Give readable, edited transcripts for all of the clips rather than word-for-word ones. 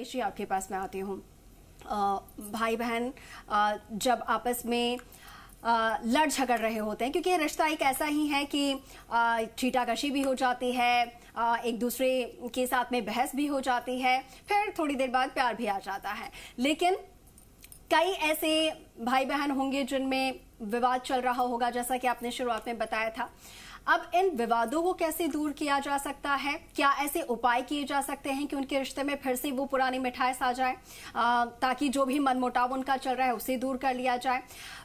रमेश जी, आपके पास मैं आती हूँ। भाई बहन जब आपस में लड़ झगड़ रहे होते हैं, क्योंकि ये रिश्ता एक ऐसा ही है कि छीटाकशी भी हो जाती है, एक दूसरे के साथ में बहस भी हो जाती है, फिर थोड़ी देर बाद प्यार भी आ जाता है। लेकिन कई ऐसे भाई बहन होंगे जिनमें विवाद चल रहा होगा, जैसा कि आपने शुरुआत में बताया था। अब इन विवादों को कैसे दूर किया जा सकता है? क्या ऐसे उपाय किए जा सकते हैं कि उनके रिश्ते में फिर से वो पुरानी मिठास आ जाए, ताकि जो भी मनमुटाव उनका चल रहा है उसे दूर कर लिया जाए?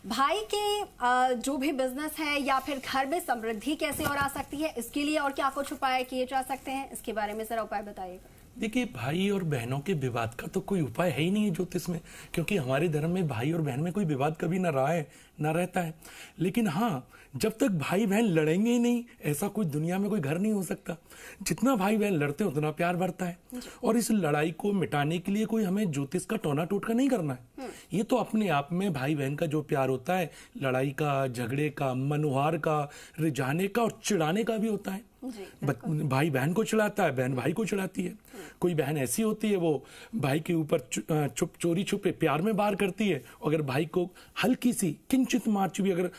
भाई के जो भी बिजनेस है या फिर घर में समृद्धि कैसे और आ सकती है, इसके लिए और क्या कुछ उपाय किए जा सकते हैं? इसके बारे में जरा उपाय बताइएगा। देखिए, भाई और बहनों के विवाद का तो कोई उपाय है ही नहीं है ज्योतिष में, क्योंकि हमारे धर्म में भाई और बहन में कोई विवाद कभी ना रहा है ना रहता है। लेकिन हाँ, जब तक भाई बहन लड़ेंगे ही नहीं, ऐसा कोई दुनिया में कोई घर नहीं हो सकता। जितना भाई बहन लड़ते हैं उतना प्यार बढ़ता है। और इस लड़ाई को मिटाने के लिए कोई हमें ज्योतिष का टोना टोटका नहीं करना है। ये तो अपने आप में भाई बहन का जो प्यार होता है, लड़ाई का, झगड़े का, मनुहार का, रिझाने का और चिढ़ाने का भी होता है। भाई बहन को चिढ़ाता है, बहन भाई को चिढ़ाती है। कोई बहन ऐसी होती है, वो भाई के ऊपर चोरी छुपे प्यार में वार करती है। अगर भाई को हल्की सी किंचित मार्च भी, अगर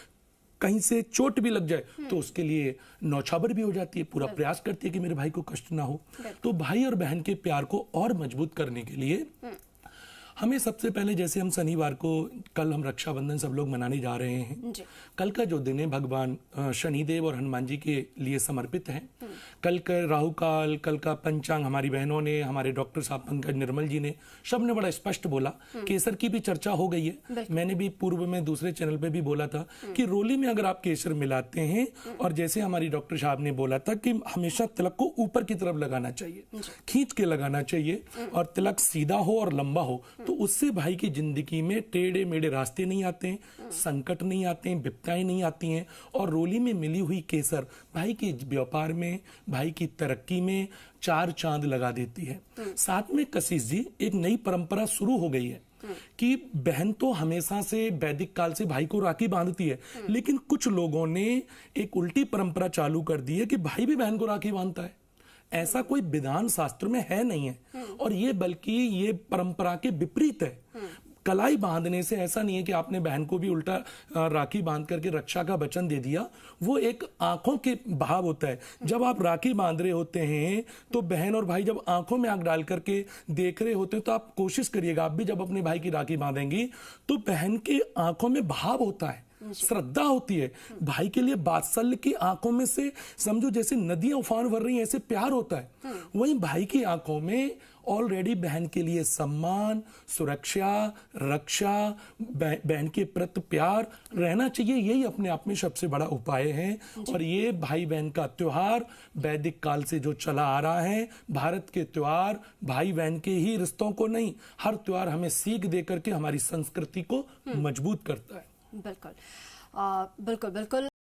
कहीं से चोट भी लग जाए तो उसके लिए नौछावर भी हो जाती है, पूरा प्रयास करती है कि मेरे भाई को कष्ट ना हो। तो भाई और बहन के प्यार को और मजबूत करने के लिए हमें सबसे पहले, जैसे हम शनिवार को, कल हम रक्षाबंधन सब लोग मनाने जा रहे हैं। कल का जो दिन है भगवान शनिदेव और हनुमान जी के लिए समर्पित है। कल का राहु काल, कल का पंचांग हमारी बहनों ने, हमारे डॉक्टर साहब पंकज निर्मल जी ने, सब ने बड़ा स्पष्ट बोला। केसर की भी चर्चा हो गई है। मैंने भी पूर्व में दूसरे चैनल पे भी बोला था कि रोली में अगर आप केसर मिलाते हैं, और जैसे हमारी डॉक्टर साहब ने बोला था कि हमेशा तिलक को ऊपर की तरफ लगाना चाहिए, खींच के लगाना चाहिए, और तिलक सीधा हो और लंबा हो, तो उससे भाई की जिंदगी में टेढ़े मेढ़े रास्ते नहीं आते हैं, संकट नहीं आते हैं, विपदाएं नहीं आती हैं। और रोली में मिली हुई केसर भाई के व्यापार में, भाई की तरक्की में 4 चांद लगा देती है। साथ में कशिश जी, एक नई परंपरा शुरू हो गई है कि बहन तो हमेशा से वैदिक काल से भाई को राखी बांधती है, लेकिन कुछ लोगों ने एक उल्टी परंपरा चालू कर दी है कि भाई भी बहन को राखी बांधता है। ऐसा कोई विधान शास्त्र में है नहीं है, और ये बल्कि ये परंपरा के विपरीत है। कलाई बांधने से ऐसा नहीं है कि आपने बहन को भी उल्टा राखी बांध करके रक्षा का वचन दे दिया। वो एक आंखों के भाव होता है। जब आप राखी बांध रहे होते हैं तो बहन और भाई जब आंखों में आंख डाल करके देख रहे होते हैं, तो आप कोशिश करिएगा, आप भी जब अपने भाई की राखी बांधेंगी तो बहन के आंखों में भाव होता है, श्रद्धा होती है। भाई के लिए वात्सल्य की आंखों में से समझो जैसे नदियां उफान भर रही हैं, ऐसे प्यार होता है। वहीं भाई की आंखों में ऑलरेडी बहन के लिए सम्मान, सुरक्षा, रक्षा, बहन के प्रति प्यार रहना चाहिए। यही अपने आप में सबसे बड़ा उपाय है। और ये भाई बहन का त्योहार वैदिक काल से जो चला आ रहा है, भारत के त्योहार भाई बहन के ही रिश्तों को नहीं, हर त्योहार हमें सीख दे करके हमारी संस्कृति को मजबूत करता है। बिल्कुल बिल्कुल बिल्कुल।